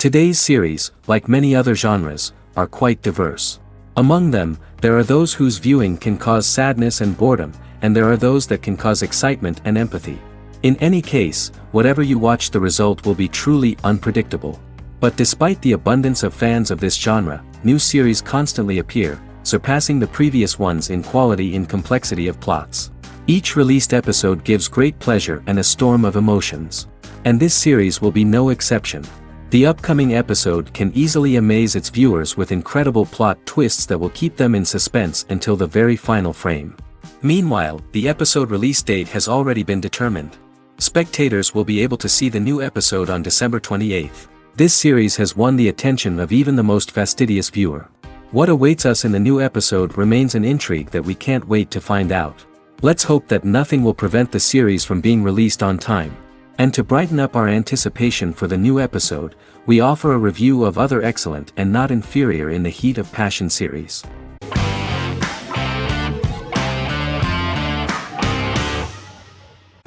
Today's series, like many other genres, are quite diverse. Among them, there are those whose viewing can cause sadness and boredom, and there are those that can cause excitement and empathy. In any case, whatever you watch, the result will be truly unpredictable. But despite the abundance of fans of this genre, new series constantly appear, surpassing the previous ones in quality and complexity of plots. Each released episode gives great pleasure and a storm of emotions. And this series will be no exception. The upcoming episode can easily amaze its viewers with incredible plot twists that will keep them in suspense until the very final frame. Meanwhile, the episode release date has already been determined. Spectators will be able to see the new episode on December 28th. This series has won the attention of even the most fastidious viewer. What awaits us in the new episode remains an intrigue that we can't wait to find out. Let's hope that nothing will prevent the series from being released on time. And to brighten up our anticipation for the new episode, we offer a review of other excellent and not inferior in the Heat of Passion series.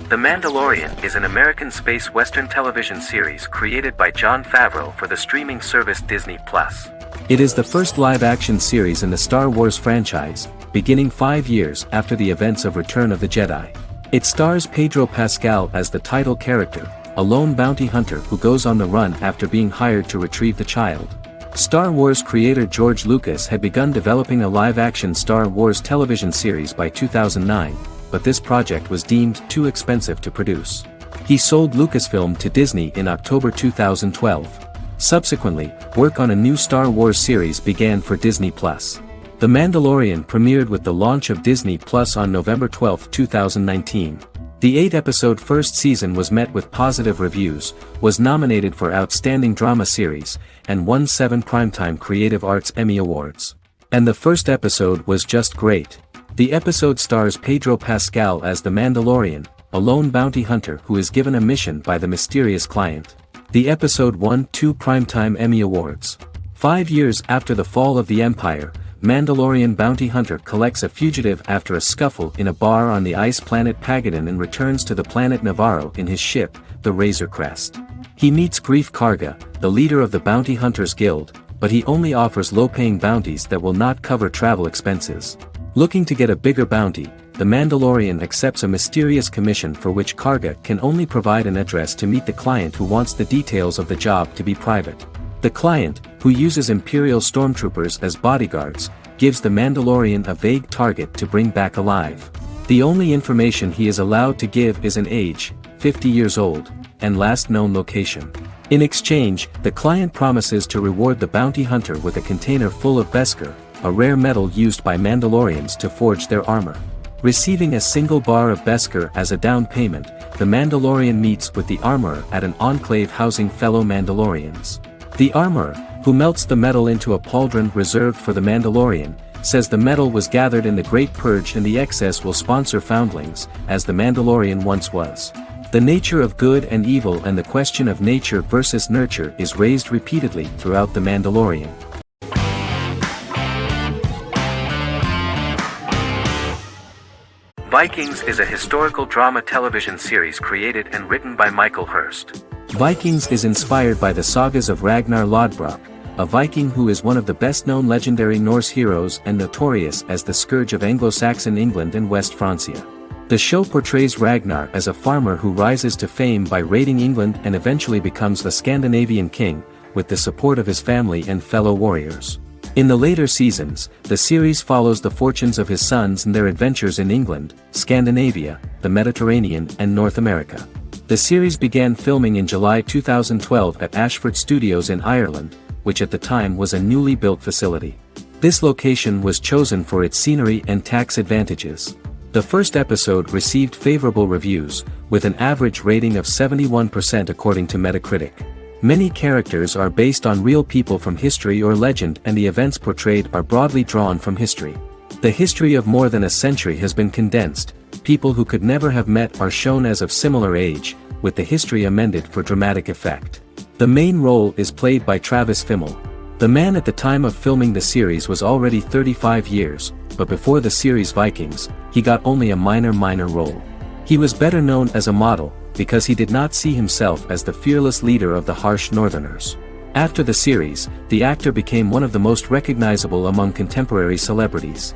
The Mandalorian is an American space western television series created by Jon Favreau for the streaming service Disney+. It is the first live-action series in the Star Wars franchise, beginning 5 years after the events of Return of the Jedi. It stars Pedro Pascal as the title character, a lone bounty hunter who goes on the run after being hired to retrieve the child. Star Wars creator George Lucas had begun developing a live-action Star Wars television series by 2009, but this project was deemed too expensive to produce. He sold Lucasfilm to Disney in October 2012. Subsequently, work on a new Star Wars series began for Disney+. The Mandalorian premiered with the launch of Disney Plus on November 12, 2019. The 8-episode first season was met with positive reviews, was nominated for Outstanding Drama Series, and won 7 Primetime Creative Arts Emmy Awards. And the first episode was just great. The episode stars Pedro Pascal as the Mandalorian, a lone bounty hunter who is given a mission by the mysterious client. The episode won 2 Primetime Emmy Awards. 5 years after the fall of the Empire, Mandalorian bounty hunter collects a fugitive after a scuffle in a bar on the ice planet Pagadan and returns to the planet Navarro in his ship, the Razor Crest. He meets Greef Karga, the leader of the Bounty Hunters Guild, but he only offers low-paying bounties that will not cover travel expenses. Looking to get a bigger bounty, the Mandalorian accepts a mysterious commission for which Karga can only provide an address to meet the client who wants the details of the job to be private. The client, who uses Imperial stormtroopers as bodyguards, gives the Mandalorian a vague target to bring back alive. The only information he is allowed to give is an age, 50 years old, and last known location. In exchange, the client promises to reward the bounty hunter with a container full of Beskar, a rare metal used by Mandalorians to forge their armor. Receiving a single bar of Beskar as a down payment, the Mandalorian meets with the armorer at an enclave housing fellow Mandalorians. The armorer, who melts the metal into a pauldron reserved for the Mandalorian, says the metal was gathered in the Great Purge and the excess will sponsor foundlings, as the Mandalorian once was. The nature of good and evil and the question of nature versus nurture is raised repeatedly throughout The Mandalorian. Vikings is a historical drama television series created and written by Michael Hurst. Vikings is inspired by the sagas of Ragnar Lodbrok, a Viking who is one of the best-known legendary Norse heroes and notorious as the scourge of Anglo-Saxon England and West Francia. The show portrays Ragnar as a farmer who rises to fame by raiding England and eventually becomes the Scandinavian king, with the support of his family and fellow warriors. In the later seasons, the series follows the fortunes of his sons and their adventures in England, Scandinavia, the Mediterranean and North America. The series began filming in July 2012 at Ashford Studios in Ireland, which at the time was a newly built facility. This location was chosen for its scenery and tax advantages. The first episode received favorable reviews, with an average rating of 71% according to Metacritic. Many characters are based on real people from history or legend and the events portrayed are broadly drawn from history. The history of more than a century has been condensed. People who could never have met are shown as of similar age, with the history amended for dramatic effect. The main role is played by Travis Fimmel. The man at the time of filming the series was already 35 years, but before the series Vikings, he got only a minor role. He was better known as a model, because he did not see himself as the fearless leader of the harsh Northerners. After the series, the actor became one of the most recognizable among contemporary celebrities.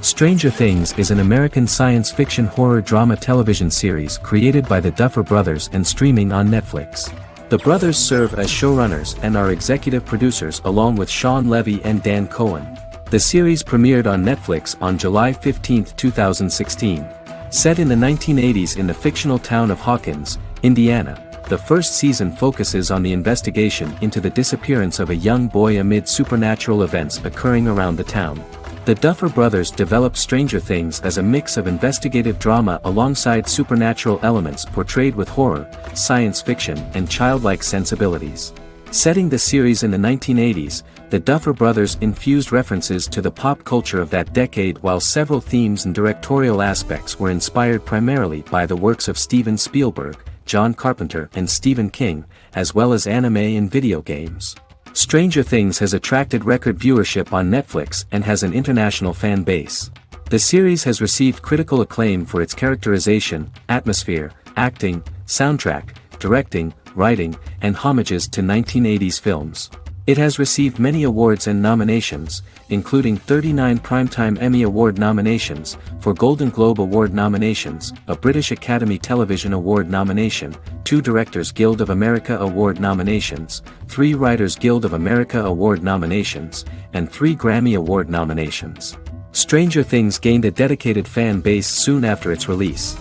Stranger Things is an American science fiction horror drama television series created by the Duffer Brothers and streaming on Netflix. The brothers serve as showrunners and are executive producers along with Sean Levy and Dan Cohen. The series premiered on Netflix on July 15, 2016. Set in the 1980s in the fictional town of Hawkins, Indiana, the first season focuses on the investigation into the disappearance of a young boy amid supernatural events occurring around the town. The Duffer Brothers developed Stranger Things as a mix of investigative drama alongside supernatural elements portrayed with horror, science fiction, and childlike sensibilities. Setting the series in the 1980s, the Duffer Brothers infused references to the pop culture of that decade while several themes and directorial aspects were inspired primarily by the works of Steven Spielberg, John Carpenter, and Stephen King, as well as anime and video games. Stranger Things has attracted record viewership on Netflix and has an international fan base. The series has received critical acclaim for its characterization, atmosphere, acting, soundtrack, directing, writing, and homages to 1980s films. It has received many awards and nominations, including 39 Primetime Emmy Award nominations, 4 Golden Globe Award nominations, a British Academy Television Award nomination, 2 Directors Guild of America Award nominations, 3 Writers Guild of America Award nominations, and 3 Grammy Award nominations. Stranger Things gained a dedicated fan base soon after its release.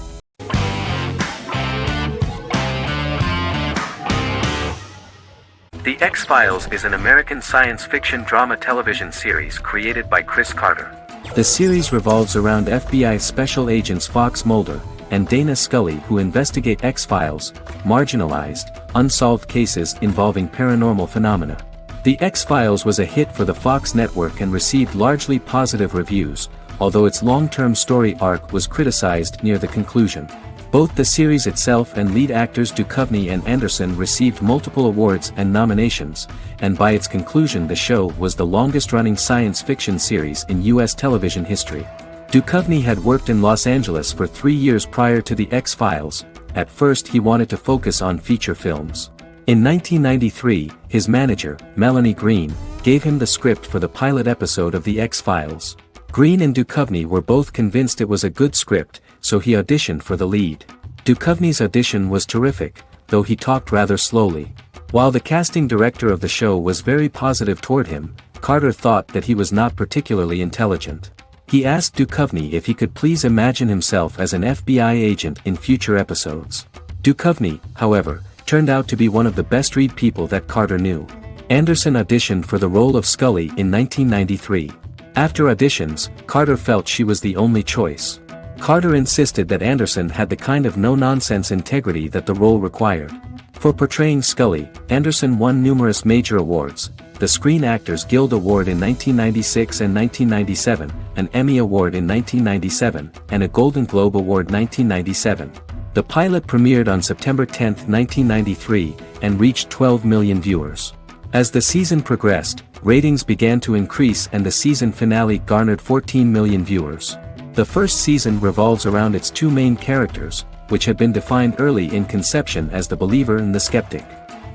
The X-Files is an American science fiction drama television series created by Chris Carter. The series revolves around FBI special agents Fox Mulder and Dana Scully who investigate X-Files, marginalized, unsolved cases involving paranormal phenomena. The X-Files was a hit for the Fox network and received largely positive reviews, although its long-term story arc was criticized near the conclusion. Both the series itself and lead actors Duchovny and Anderson received multiple awards and nominations, and by its conclusion the show was the longest-running science fiction series in U.S. television history. Duchovny had worked in Los Angeles for 3 years prior to The X-Files. At first he wanted to focus on feature films. In 1993, his manager, Melanie Green, gave him the script for the pilot episode of The X-Files. Green and Duchovny were both convinced it was a good script, so he auditioned for the lead. Duchovny's audition was terrific, though he talked rather slowly. While the casting director of the show was very positive toward him, Carter thought that he was not particularly intelligent. He asked Duchovny if he could please imagine himself as an FBI agent in future episodes. Duchovny, however, turned out to be one of the best-read people that Carter knew. Anderson auditioned for the role of Scully in 1993. After auditions, Carter felt she was the only choice. Carter insisted that Anderson had the kind of no-nonsense integrity that the role required. For portraying Scully, Anderson won numerous major awards, the Screen Actors Guild Award in 1996 and 1997, an Emmy Award in 1997, and a Golden Globe Award 1997. The pilot premiered on September 10, 1993, and reached 12 million viewers. As the season progressed, ratings began to increase and the season finale garnered 14 million viewers. The first season revolves around its 2 main characters, which had been defined early in conception as the believer and the skeptic.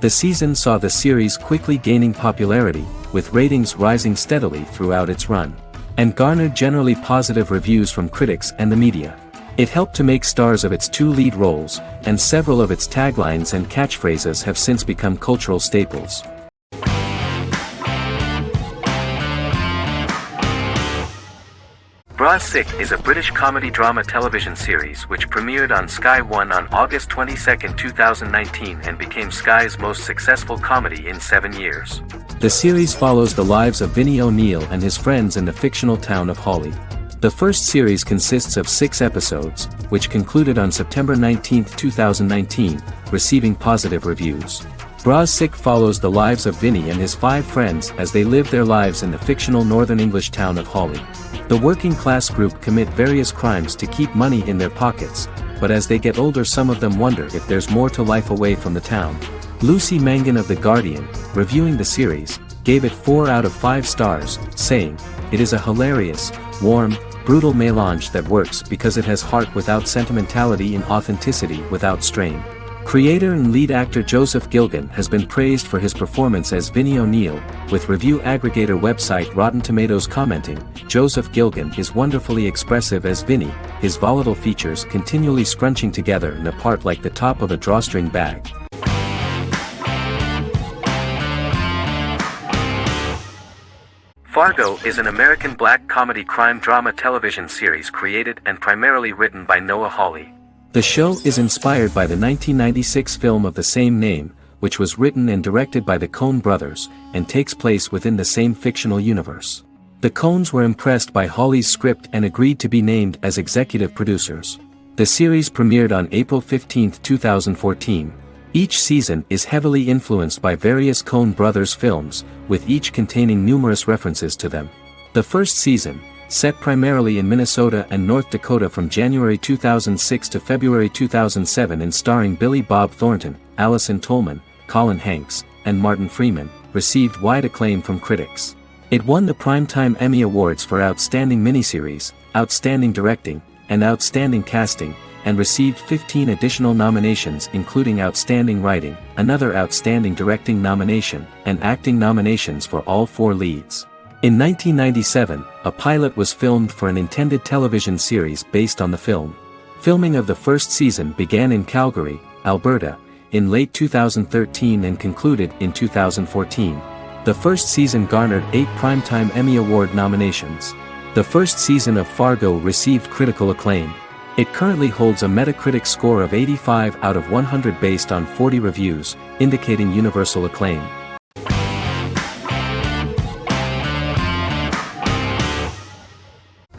The season saw the series quickly gaining popularity, with ratings rising steadily throughout its run, and garnered generally positive reviews from critics and the media. It helped to make stars of its 2 lead roles, and several of its taglines and catchphrases have since become cultural staples. Bras Sick is a British comedy-drama television series which premiered on Sky One on August 22, 2019 and became Sky's most successful comedy in 7 years. The series follows the lives of Vinnie O'Neill and his friends in the fictional town of Hawley. The first series consists of 6 episodes, which concluded on September 19, 2019, receiving positive reviews. Bras Sick follows the lives of Vinnie and his 5 friends as they live their lives in the fictional Northern English town of Hawley. The working-class group commit various crimes to keep money in their pockets, but as they get older some of them wonder if there's more to life away from the town. Lucy Mangan of The Guardian, reviewing the series, gave it 4 out of 5 stars, saying, "It is a hilarious, warm, brutal melange that works because it has heart without sentimentality and authenticity without strain. Creator and lead actor Joseph Gilgun has been praised for his performance as Vinnie O'Neill, with review aggregator website Rotten Tomatoes commenting, "Joseph Gilgun is wonderfully expressive as Vinnie, his volatile features continually scrunching together and apart like the top of a drawstring bag." Fargo is an American black comedy crime drama television series created and primarily written by Noah Hawley. The show is inspired by the 1996 film of the same name, which was written and directed by the Coen brothers, and takes place within the same fictional universe. The Coens were impressed by Hawley's script and agreed to be named as executive producers. The series premiered on April 15, 2014. Each season is heavily influenced by various Coen brothers films, with each containing numerous references to them. The first season, set primarily in Minnesota and North Dakota from January 2006 to February 2007 and starring Billy Bob Thornton, Allison Tolman, Colin Hanks, and Martin Freeman, received wide acclaim from critics. It won the Primetime Emmy Awards for Outstanding Miniseries, Outstanding Directing, and Outstanding Casting, and received 15 additional nominations including Outstanding Writing, another Outstanding Directing nomination, and acting nominations for all 4 leads. In 1997, a pilot was filmed for an intended television series based on the film. Filming of the first season began in Calgary, Alberta, in late 2013 and concluded in 2014. The first season garnered 8 Primetime Emmy Award nominations. The first season of Fargo received critical acclaim. It currently holds a Metacritic score of 85 out of 100 based on 40 reviews, indicating universal acclaim.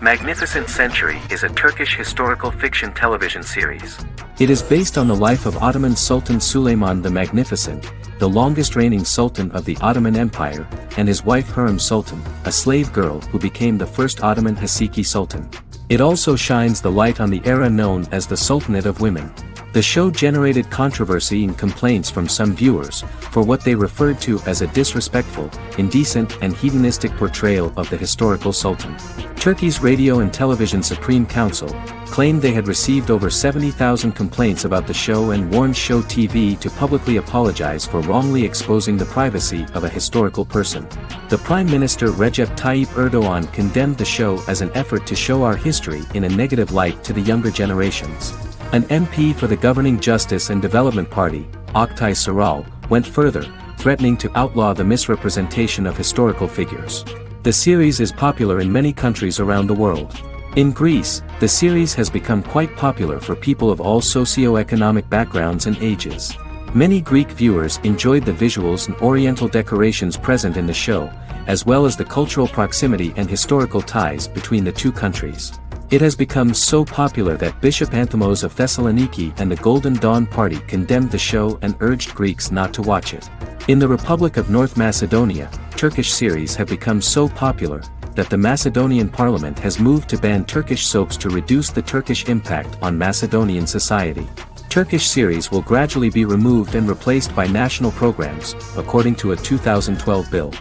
Magnificent Century is a Turkish historical fiction television series. It is based on the life of Ottoman Sultan Süleyman the Magnificent, the longest reigning sultan of the Ottoman Empire, and his wife Hürrem Sultan, a slave girl who became the first Ottoman Haseki Sultan. It also shines the light on the era known as the Sultanate of Women. The show generated controversy and complaints from some viewers, for what they referred to as a disrespectful, indecent and hedonistic portrayal of the historical sultan. Turkey's Radio and Television Supreme Council claimed they had received over 70,000 complaints about the show and warned Show TV to publicly apologize for wrongly exposing the privacy of a historical person. The Prime Minister Recep Tayyip Erdogan condemned the show as an effort to show our history in a negative light to the younger generations. An MP for the governing Justice and Development Party, Oktay Saral, went further, threatening to outlaw the misrepresentation of historical figures. The series is popular in many countries around the world. In Greece, the series has become quite popular for people of all socio-economic backgrounds and ages. Many Greek viewers enjoyed the visuals and oriental decorations present in the show, as well as the cultural proximity and historical ties between the two countries. It has become so popular that Bishop Anthimos of Thessaloniki and the Golden Dawn Party condemned the show and urged Greeks not to watch it. In the Republic of North Macedonia, Turkish series have become so popular that the Macedonian parliament has moved to ban Turkish soaps to reduce the Turkish impact on Macedonian society. Turkish series will gradually be removed and replaced by national programs, according to a 2012 bill.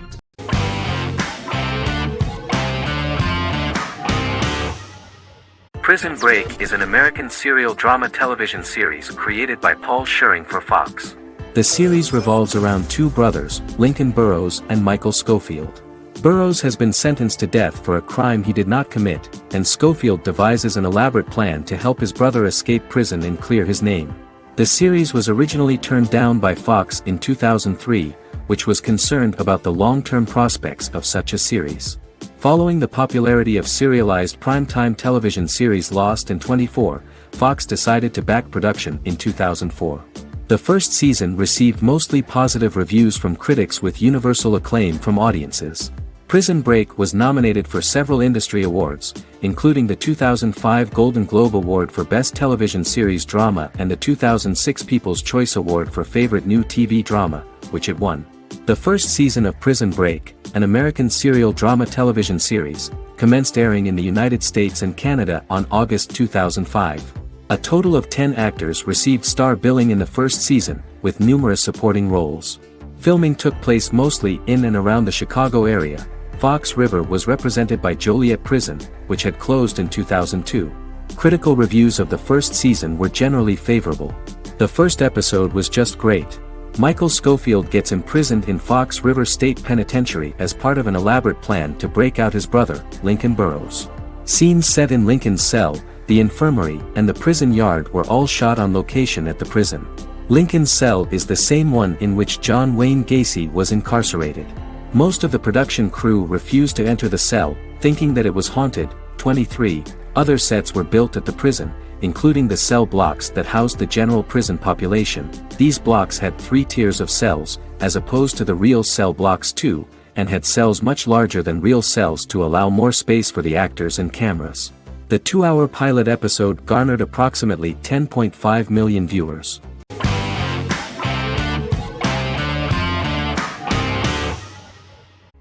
Prison Break is an American serial drama television series created by Paul Schering for Fox. The series revolves around 2 brothers, Lincoln Burrows and Michael Schofield. Burrows has been sentenced to death for a crime he did not commit, and Schofield devises an elaborate plan to help his brother escape prison and clear his name. The series was originally turned down by Fox in 2003, which was concerned about the long-term prospects of such a series. Following the popularity of serialized primetime television series Lost and 24, Fox decided to back production in 2004. The first season received mostly positive reviews from critics with universal acclaim from audiences. Prison Break was nominated for several industry awards, including the 2005 Golden Globe Award for Best Television Series Drama and the 2006 People's Choice Award for Favorite New TV Drama, which it won. The first season of Prison Break, an American serial drama television series, commenced airing in the United States and Canada on August 2005. A total of 10 actors received star billing in the first season, with numerous supporting roles. Filming took place mostly in and around the Chicago area. Fox River was represented by Joliet Prison, which had closed in 2002. Critical reviews of the first season were generally favorable. The first episode was just great. Michael Scofield gets imprisoned in Fox River State Penitentiary as part of an elaborate plan to break out his brother, Lincoln Burrows. Scenes set in Lincoln's cell, the infirmary, and the prison yard were all shot on location at the prison. Lincoln's cell is the same one in which John Wayne Gacy was incarcerated. Most of the production crew refused to enter the cell, thinking that it was haunted. 23 other sets were built at the prison, including the cell blocks that housed the general prison population. These blocks had 3 tiers of cells, as opposed to the real cell blocks 2, and had cells much larger than real cells to allow more space for the actors and cameras. The 2-hour pilot episode garnered approximately 10.5 million viewers.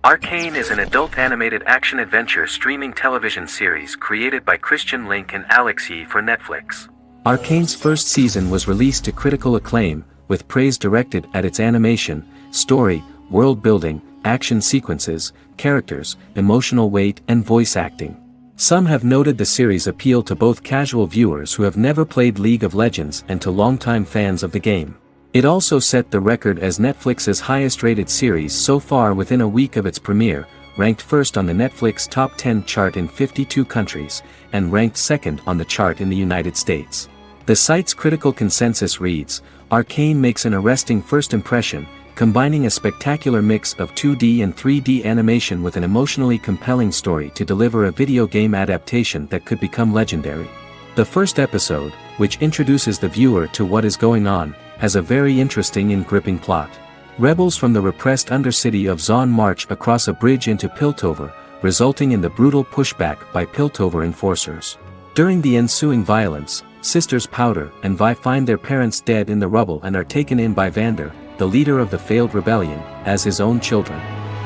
Arcane is an adult animated action-adventure streaming television series created by Christian Link and Alex Yee for Netflix. Arcane's first season was released to critical acclaim, with praise directed at its animation, story, world-building, action sequences, characters, emotional weight and voice acting. Some have noted the series' appeal to both casual viewers who have never played League of Legends and to longtime fans of the game. It also set the record as Netflix's highest-rated series so far within a week of its premiere, ranked first on the Netflix Top 10 chart in 52 countries, and ranked second on the chart in the United States. The site's critical consensus reads, "Arcane makes an arresting first impression, combining a spectacular mix of 2D and 3D animation with an emotionally compelling story to deliver a video game adaptation that could become legendary." The first episode, which introduces the viewer to what is going on, has a very interesting and gripping plot. Rebels from the repressed undercity of Zon march across a bridge into Piltover, resulting in the brutal pushback by Piltover enforcers. During the ensuing violence, sisters Powder and Vi find their parents dead in the rubble and are taken in by Vander, the leader of the failed rebellion, as his own children.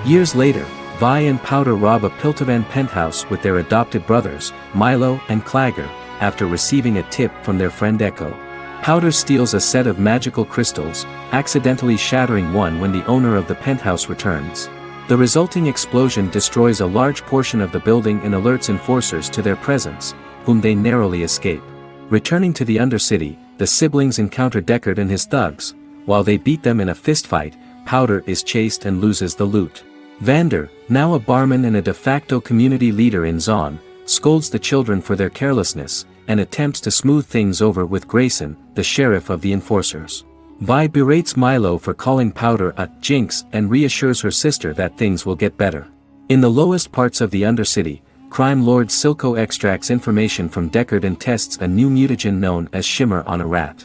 Years later, Vi and Powder rob a Piltovan penthouse with their adopted brothers, Milo and Clagger, after receiving a tip from their friend Echo. Powder steals a set of magical crystals, accidentally shattering one when the owner of the penthouse returns. The resulting explosion destroys a large portion of the building and alerts enforcers to their presence, whom they narrowly escape. Returning to the Undercity, the siblings encounter Deckard and his thugs. While they beat them in a fistfight, Powder is chased and loses the loot. Vander, now a barman and a de facto community leader in Zon, scolds the children for their carelessness, and attempts to smooth things over with Grayson, the sheriff of the enforcers. Vi berates Milo for calling Powder a jinx and reassures her sister that things will get better. In the lowest parts of the Undercity, crime lord Silco extracts information from Deckard and tests a new mutagen known as Shimmer on a rat.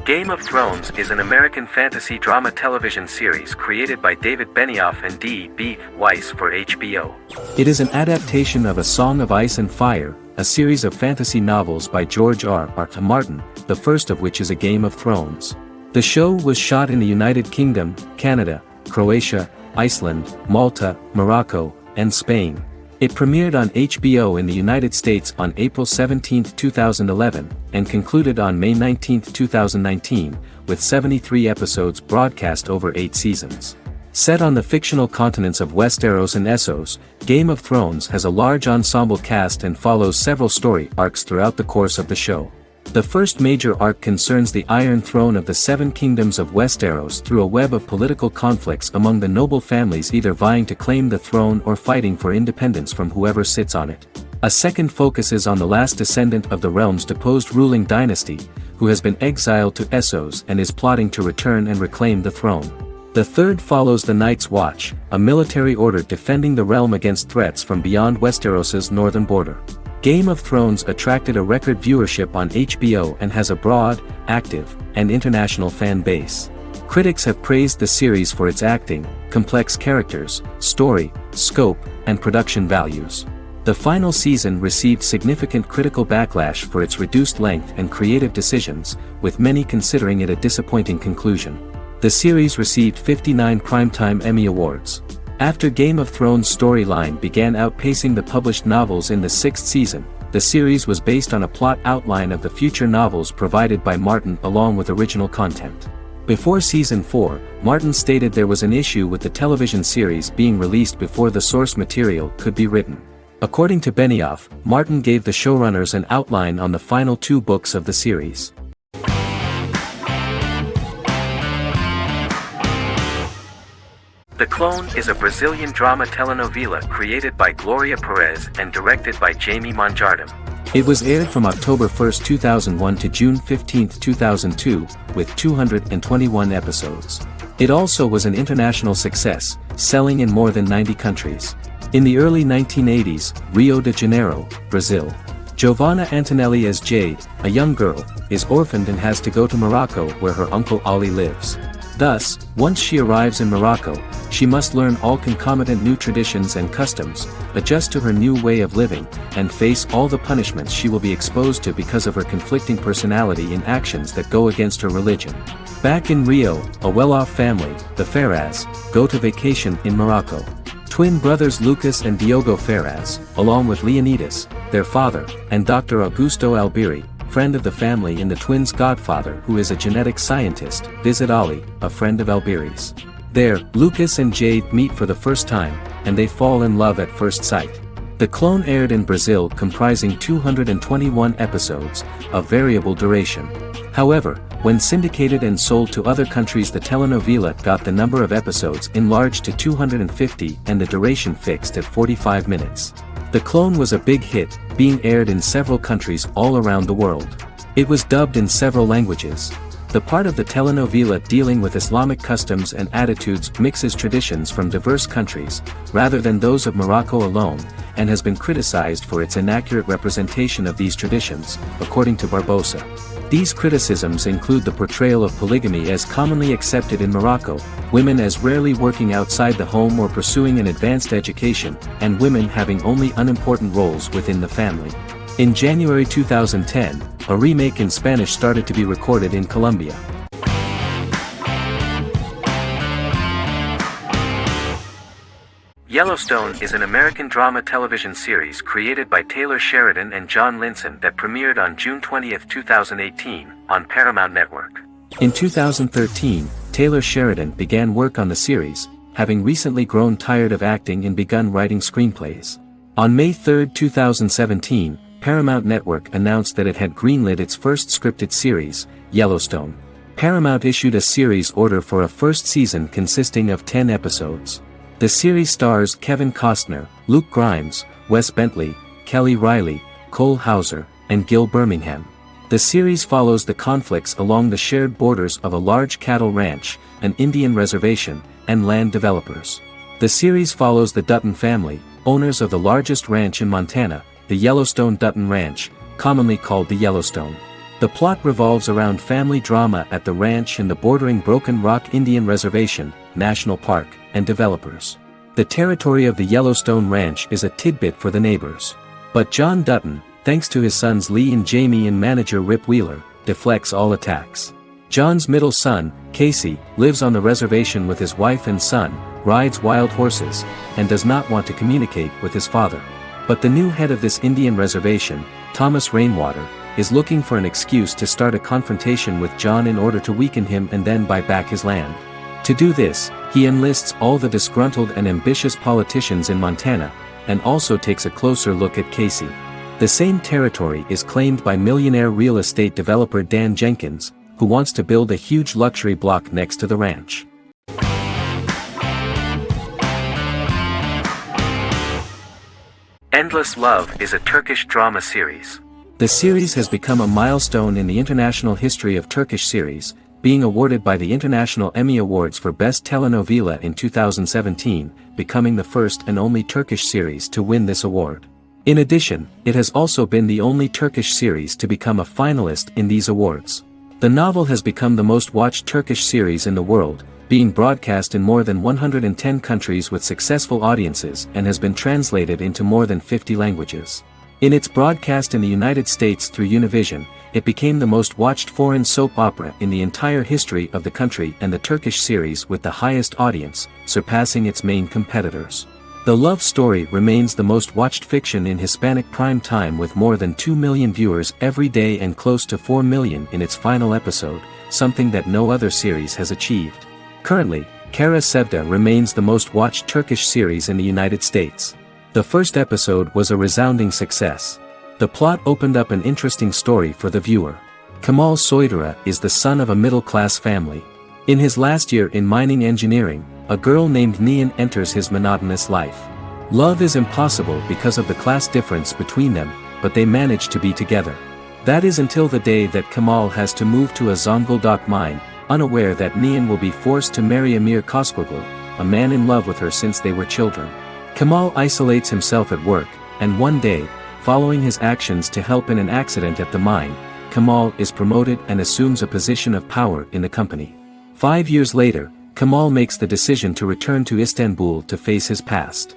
Game of Thrones is an American fantasy drama television series created by David Benioff and D.B. Weiss for HBO. It is an adaptation of A Song of Ice and Fire, a series of fantasy novels by George R.R. Martin, the first of which is A Game of Thrones. The show was shot in the United Kingdom, Canada, Croatia, Iceland, Malta, Morocco, and Spain. It premiered on HBO in the United States on April 17, 2011, and concluded on May 19, 2019, with 73 episodes broadcast over 8 seasons. Set on the fictional continents of Westeros and Essos, Game of Thrones has a large ensemble cast and follows several story arcs throughout the course of the show. The first major arc concerns the Iron Throne of the Seven Kingdoms of Westeros through a web of political conflicts among the noble families either vying to claim the throne or fighting for independence from whoever sits on it. A second focuses on the last descendant of the realm's deposed ruling dynasty, who has been exiled to Essos and is plotting to return and reclaim the throne. The third follows the Night's Watch, a military order defending the realm against threats from beyond Westeros's northern border. Game of Thrones attracted a record viewership on HBO and has a broad, active, and international fan base. Critics have praised the series for its acting, complex characters, story, scope, and production values. The final season received significant critical backlash for its reduced length and creative decisions, with many considering it a disappointing conclusion. The series received 59 Primetime Emmy Awards. After Game of Thrones' storyline began outpacing the published novels in the 6th season, the series was based on a plot outline of the future novels provided by Martin along with original content. Before season 4, Martin stated there was an issue with the television series being released before the source material could be written. According to Benioff, Martin gave the showrunners an outline on the final 2 books of the series. The Clone is a Brazilian drama telenovela created by Gloria Perez and directed by Jamie Monjardim. It was aired from October 1, 2001 to June 15, 2002, with 221 episodes. It also was an international success, selling in more than 90 countries. In the early 1980s, Rio de Janeiro, Brazil. Giovanna Antonelli as Jade, a young girl, is orphaned and has to go to Morocco where her uncle Ali lives. Thus, once she arrives in Morocco, she must learn all concomitant new traditions and customs, adjust to her new way of living, and face all the punishments she will be exposed to because of her conflicting personality in actions that go against her religion. Back in Rio, a well-off family, the Ferraz, go to vacation in Morocco. Twin brothers Lucas and Diogo Ferraz, along with Leonidas, their father, and Dr. Augusto Albiri, friend of the family and the twins' godfather who is a genetic scientist, visit Ali, a friend of Albiri's. There, Lucas and Jade meet for the first time, and they fall in love at first sight. The Clone aired in Brazil comprising 221 episodes, of variable duration. However, when syndicated and sold to other countries, the telenovela got the number of episodes enlarged to 250 and the duration fixed at 45 minutes. The Clone was a big hit, being aired in several countries all around the world. It was dubbed in several languages. The part of the telenovela dealing with Islamic customs and attitudes mixes traditions from diverse countries, rather than those of Morocco alone, and has been criticized for its inaccurate representation of these traditions, according to Barbosa. These criticisms include the portrayal of polygamy as commonly accepted in Morocco, women as rarely working outside the home or pursuing an advanced education, and women having only unimportant roles within the family. In January 2010, a remake in Spanish started to be recorded in Colombia. Yellowstone is an American drama television series created by Taylor Sheridan and John Linson that premiered on June 20, 2018, on Paramount Network. In 2013, Taylor Sheridan began work on the series, having recently grown tired of acting and begun writing screenplays. On May 3, 2017, Paramount Network announced that it had greenlit its first scripted series, Yellowstone. Paramount issued a series order for a first season consisting of 10 episodes. The series stars Kevin Costner, Luke Grimes, Wes Bentley, Kelly Riley, Cole Hauser, and Gil Birmingham. The series follows the conflicts along the shared borders of a large cattle ranch, an Indian reservation, and land developers. The series follows the Dutton family, owners of the largest ranch in Montana, the Yellowstone Dutton Ranch, commonly called the Yellowstone. The plot revolves around family drama at the ranch and the bordering Broken Rock Indian Reservation, National Park, and developers. The territory of the Yellowstone Ranch is a tidbit for the neighbors. But John Dutton, thanks to his sons Lee and Jamie and manager Rip Wheeler, deflects all attacks. John's middle son, Casey, lives on the reservation with his wife and son, rides wild horses, and does not want to communicate with his father. But the new head of this Indian reservation, Thomas Rainwater, is looking for an excuse to start a confrontation with John in order to weaken him and then buy back his land. To do this, he enlists all the disgruntled and ambitious politicians in Montana, and also takes a closer look at Casey. The same territory is claimed by millionaire real estate developer Dan Jenkins, who wants to build a huge luxury block next to the ranch. Endless Love is a Turkish drama series. The series has become a milestone in the international history of Turkish series, being awarded by the International Emmy Awards for Best Telenovela in 2017, becoming the first and only Turkish series to win this award. In addition, it has also been the only Turkish series to become a finalist in these awards. The novel has become the most watched Turkish series in the world, being broadcast in more than 110 countries with successful audiences and has been translated into more than 50 languages. In its broadcast in the United States through Univision, it became the most watched foreign soap opera in the entire history of the country and the Turkish series with the highest audience, surpassing its main competitors. The love story remains the most watched fiction in Hispanic prime time with more than 2 million viewers every day and close to 4 million in its final episode, something that no other series has achieved. Currently, Kara Sevda remains the most watched Turkish series in the United States. The first episode was a resounding success. The plot opened up an interesting story for the viewer. Kemal Soydura is the son of a middle-class family. In his last year in mining engineering, a girl named Nihan enters his monotonous life. Love is impossible because of the class difference between them, but they manage to be together. That is until the day that Kemal has to move to a Zonguldak mine, unaware that Nihan will be forced to marry Amir Koskoglu, a man in love with her since they were children. Kemal isolates himself at work, and one day, following his actions to help in an accident at the mine, Kemal is promoted and assumes a position of power in the company. 5 years later, Kemal makes the decision to return to Istanbul to face his past.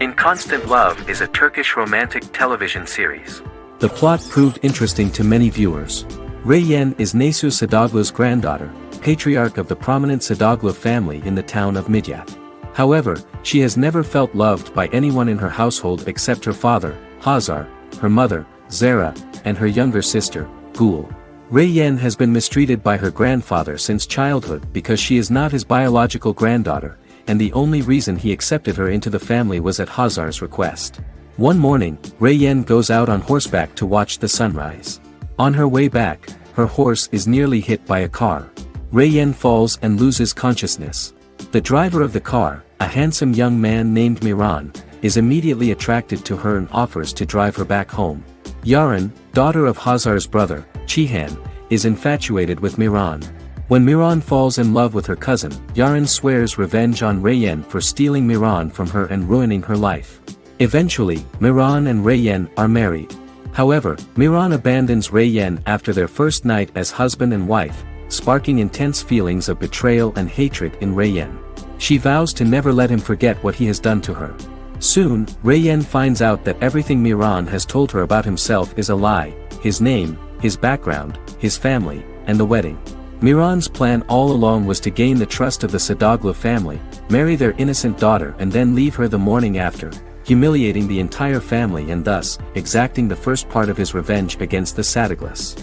In Constant Love is a Turkish romantic television series. The plot proved interesting to many viewers. Reyyan is Nesu Sadoglu's granddaughter, patriarch of the prominent Sadoglu family in the town of Midyat. However, she has never felt loved by anyone in her household except her father, Hazar, her mother, Zara, and her younger sister, Gül. Reyyan has been mistreated by her grandfather since childhood because she is not his biological granddaughter, and the only reason he accepted her into the family was at Hazar's request. One morning, Reyyan goes out on horseback to watch the sunrise. On her way back, her horse is nearly hit by a car. Reyyan falls and loses consciousness. The driver of the car, a handsome young man named Miran, is immediately attracted to her and offers to drive her back home. Yaren, daughter of Hazar's brother, Cihan, is infatuated with Miran. When Miran falls in love with her cousin, Yaren swears revenge on Reyyan for stealing Miran from her and ruining her life. Eventually, Miran and Reyyan are married. However, Miran abandons Reyyan after their first night as husband and wife, sparking intense feelings of betrayal and hatred in Reyyan. She vows to never let him forget what he has done to her. Soon, Reyyan finds out that everything Miran has told her about himself is a lie: his name, his background, his family, and the wedding. Miran's plan all along was to gain the trust of the Sadoglu family, marry their innocent daughter and then leave her the morning after, humiliating the entire family and thus, exacting the first part of his revenge against the Sadoglu's.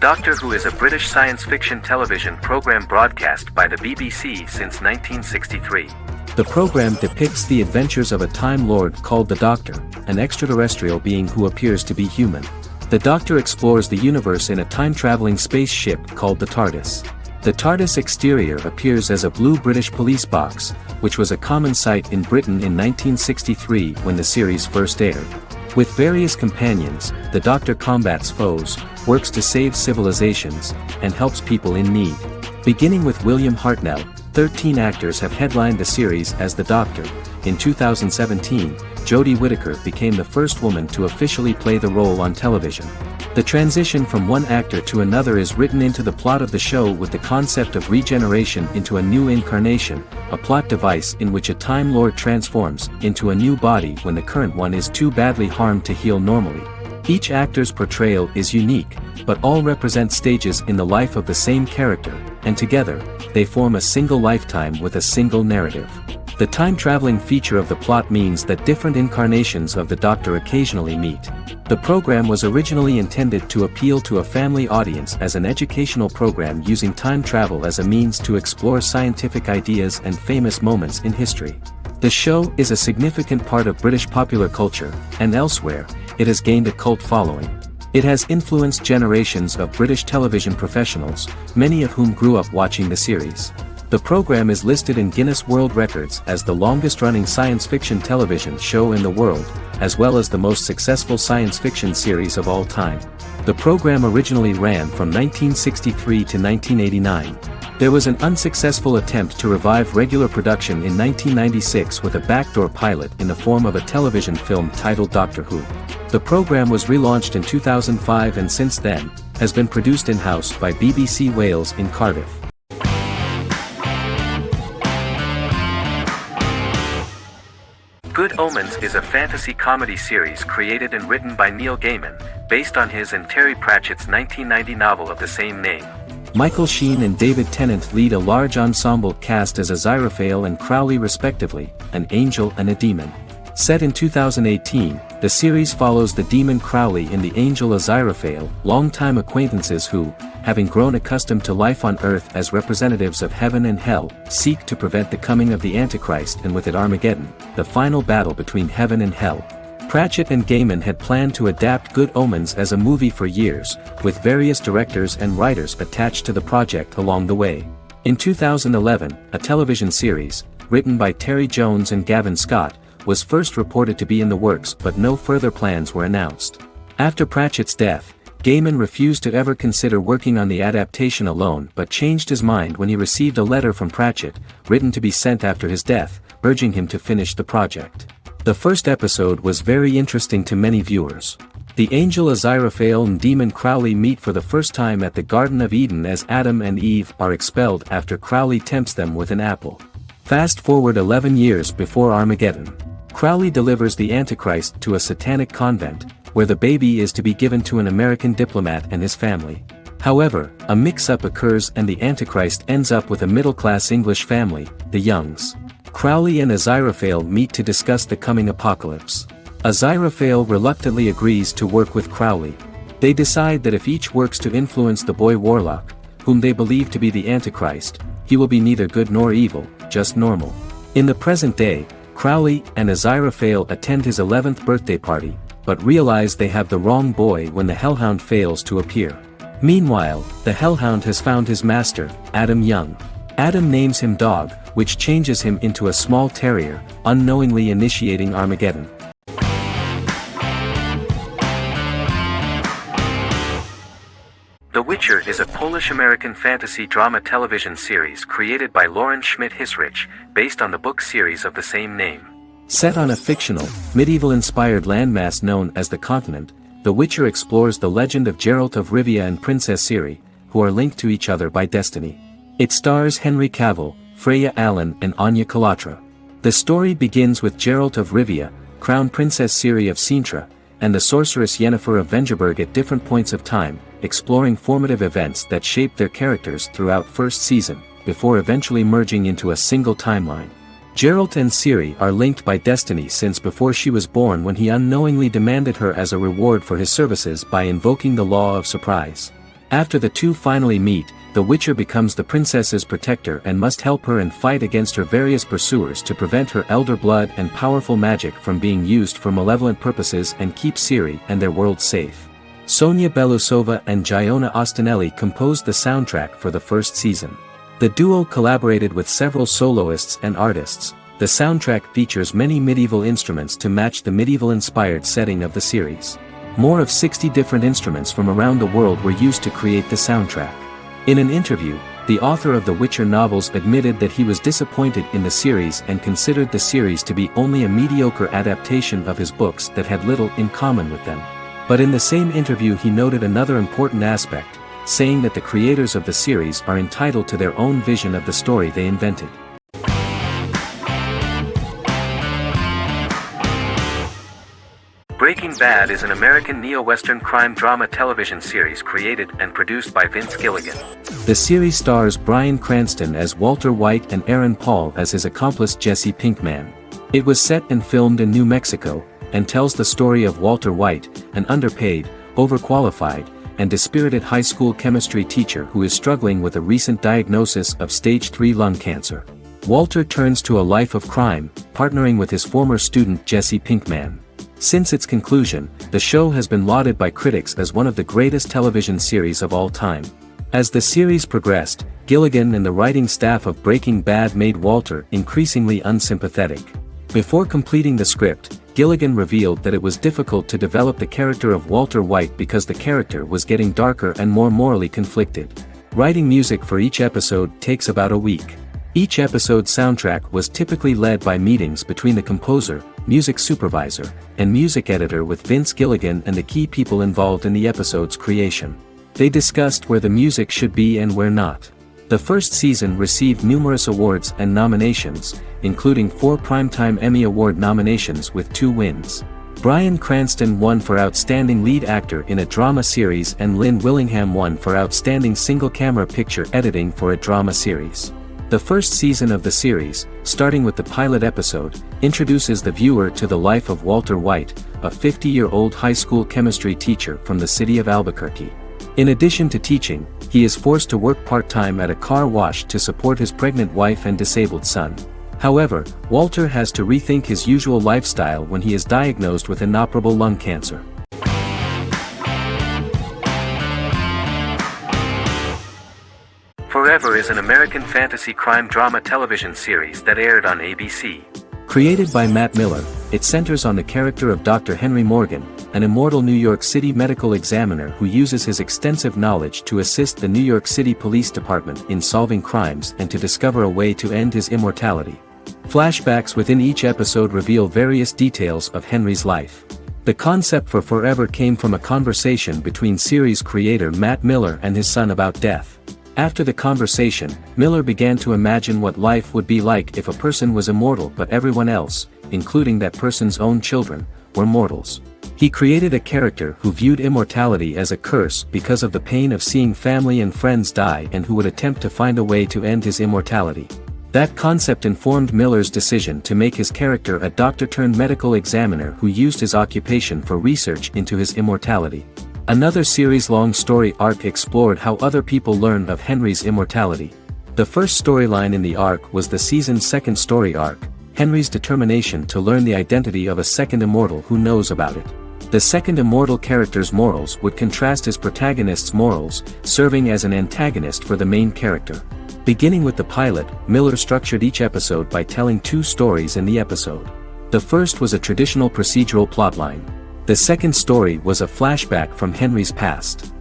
Doctor Who is a British science fiction television program broadcast by the BBC since 1963. The program depicts the adventures of a Time Lord called the Doctor, an extraterrestrial being who appears to be human. The Doctor explores the universe in a time-traveling spaceship called the TARDIS. The TARDIS exterior appears as a blue British police box, which was a common sight in Britain in 1963 when the series first aired. With various companions, the Doctor combats foes, works to save civilizations, and helps people in need. Beginning with William Hartnell, 13 actors have headlined the series as the Doctor. In 2017, Jodie Whittaker became the first woman to officially play the role on television. The transition from one actor to another is written into the plot of the show with the concept of regeneration into a new incarnation, a plot device in which a Time Lord transforms into a new body when the current one is too badly harmed to heal normally. Each actor's portrayal is unique, but all represent stages in the life of the same character, and together, they form a single lifetime with a single narrative. The time-traveling feature of the plot means that different incarnations of the Doctor occasionally meet. The program was originally intended to appeal to a family audience as an educational program using time travel as a means to explore scientific ideas and famous moments in history. The show is a significant part of British popular culture, and elsewhere, it has gained a cult following. It has influenced generations of British television professionals, many of whom grew up watching the series. The program is listed in Guinness World Records as the longest-running science fiction television show in the world, as well as the most successful science fiction series of all time. The program originally ran from 1963 to 1989. There was an unsuccessful attempt to revive regular production in 1996 with a backdoor pilot in the form of a television film titled Doctor Who. The program was relaunched in 2005 and since then, has been produced in-house by BBC Wales in Cardiff. Good Omens is a fantasy comedy series created and written by Neil Gaiman, based on his and Terry Pratchett's 1990 novel of the same name. Michael Sheen and David Tennant lead a large ensemble cast as Aziraphale and Crowley respectively, an angel and a demon. Set in 2018, the series follows the demon Crowley and the angel Aziraphale, longtime acquaintances who, having grown accustomed to life on Earth as representatives of heaven and hell, seek to prevent the coming of the Antichrist and with it Armageddon, the final battle between heaven and hell. Pratchett and Gaiman had planned to adapt Good Omens as a movie for years, with various directors and writers attached to the project along the way. In 2011, a television series, written by Terry Jones and Gavin Scott, was first reported to be in the works but no further plans were announced. After Pratchett's death, Gaiman refused to ever consider working on the adaptation alone but changed his mind when he received a letter from Pratchett, written to be sent after his death, urging him to finish the project. The first episode was very interesting to many viewers. The angel Aziraphale and demon Crowley meet for the first time at the Garden of Eden as Adam and Eve are expelled after Crowley tempts them with an apple. Fast forward 11 years before Armageddon. Crowley delivers the Antichrist to a satanic convent, where the baby is to be given to an American diplomat and his family. However, a mix-up occurs and the Antichrist ends up with a middle-class English family, the Youngs. Crowley and Aziraphale meet to discuss the coming apocalypse. Aziraphale reluctantly agrees to work with Crowley. They decide that if each works to influence the boy Warlock, whom they believe to be the Antichrist, he will be neither good nor evil, just normal. In the present day, Crowley and Aziraphale attend his 11th birthday party, but realize they have the wrong boy when the Hellhound fails to appear. Meanwhile, the Hellhound has found his master, Adam Young. Adam names him Dog, which changes him into a small terrier, unknowingly initiating Armageddon. The Witcher is a Polish-American fantasy drama television series created by Lauren Schmidt-Hissrich, based on the book series of the same name. Set on a fictional, medieval-inspired landmass known as the Continent, The Witcher explores the legend of Geralt of Rivia and Princess Ciri, who are linked to each other by destiny. It stars Henry Cavill, Freya Allan and Anya Chalotra. The story begins with Geralt of Rivia, Crown Princess Ciri of Sintra, and the sorceress Yennefer of Vengerberg at different points of time, exploring formative events that shaped their characters throughout first season, before eventually merging into a single timeline. Geralt and Ciri are linked by destiny since before she was born when he unknowingly demanded her as a reward for his services by invoking the law of surprise. After the two finally meet, the Witcher becomes the princess's protector and must help her and fight against her various pursuers to prevent her elder blood and powerful magic from being used for malevolent purposes and keep Ciri and their world safe. Sonia Belousova and Giona Ostinelli composed the soundtrack for the first season. The duo collaborated with several soloists and artists. The soundtrack features many medieval instruments to match the medieval-inspired setting of the series. More of 60 different instruments from around the world were used to create the soundtrack. In an interview, the author of the Witcher novels admitted that he was disappointed in the series and considered the series to be only a mediocre adaptation of his books that had little in common with them. But in the same interview he noted another important aspect, saying that the creators of the series are entitled to their own vision of the story they invented. Breaking Bad is an American neo-Western crime drama television series created and produced by Vince Gilligan. The series stars Bryan Cranston as Walter White and Aaron Paul as his accomplice Jesse Pinkman. It was set and filmed in New Mexico, and tells the story of Walter White, an underpaid, overqualified, and dispirited high school chemistry teacher who is struggling with a recent diagnosis of stage 3 lung cancer. Walter turns to a life of crime, partnering with his former student Jesse Pinkman. Since its conclusion, the show has been lauded by critics as one of the greatest television series of all time. As the series progressed, Gilligan and the writing staff of Breaking Bad made Walter increasingly unsympathetic. Before completing the script, Gilligan revealed that it was difficult to develop the character of Walter White because the character was getting darker and more morally conflicted. Writing music for each episode takes about a week. Each episode's soundtrack was typically led by meetings between the composer, music supervisor, and music editor with Vince Gilligan and the key people involved in the episode's creation. They discussed where the music should be and where not. The first season received numerous awards and nominations, including 4 Primetime Emmy Award nominations with 2 wins. Bryan Cranston won for Outstanding Lead Actor in a Drama Series and Lynn Willingham won for Outstanding Single-Camera Picture Editing for a Drama Series. The first season of the series, starting with the pilot episode, introduces the viewer to the life of Walter White, a 50-year-old high school chemistry teacher from the city of Albuquerque. In addition to teaching, he is forced to work part-time at a car wash to support his pregnant wife and disabled son. However, Walter has to rethink his usual lifestyle when he is diagnosed with inoperable lung cancer. Forever is an American fantasy crime drama television series that aired on ABC. Created by Matt Miller, it centers on the character of Dr. Henry Morgan, an immortal New York City medical examiner who uses his extensive knowledge to assist the New York City Police Department in solving crimes and to discover a way to end his immortality. Flashbacks within each episode reveal various details of Henry's life. The concept for Forever came from a conversation between series creator Matt Miller and his son about death. After the conversation, Miller began to imagine what life would be like if a person was immortal but everyone else, including that person's own children, were mortals. He created a character who viewed immortality as a curse because of the pain of seeing family and friends die and who would attempt to find a way to end his immortality. That concept informed Miller's decision to make his character a doctor-turned-medical examiner who used his occupation for research into his immortality. Another series-long story arc explored how other people learned of Henry's immortality. The first storyline in the arc was the season's second story arc, Henry's determination to learn the identity of a second immortal who knows about it. The second immortal character's morals would contrast his protagonist's morals, serving as an antagonist for the main character. Beginning with the pilot, Miller structured each episode by telling two stories in the episode. The first was a traditional procedural plotline. The second story was a flashback from Henry's past.